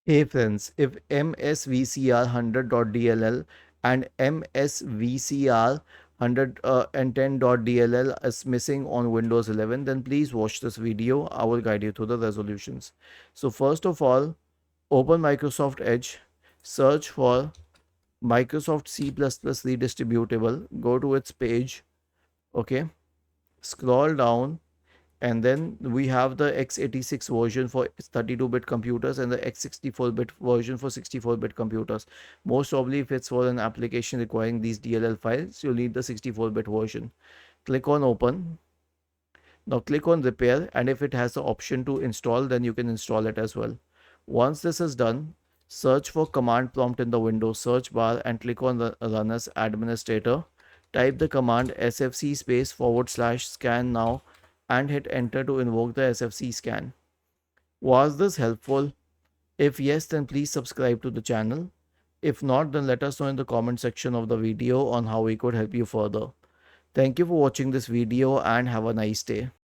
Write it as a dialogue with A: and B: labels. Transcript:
A: Hey friends, if msvcr100.dll and msvcr110.dll is missing on Windows 11, then please watch this video. I will guide you through the resolutions. So first of all, open Microsoft Edge, search for Microsoft C++ redistributable, go to its page, okay, scroll down, and then we have the x86 version for 32-bit computers and the x64-bit version for 64-bit computers. Most probably, if it's for an application requiring these DLL files, you'll need the 64-bit version. Click on open. Now click on repair, and if it has the option to install, then you can install it as well. Once this is done, search for command prompt in the Windows search bar and click on the run as administrator. Type the command sfc space / scan now and hit enter to invoke the sfc scan. Was this helpful? If yes, then please subscribe to the channel. If not, then let us know in the comment section of the video on how we could help you further. Thank you for watching this video and have a nice day.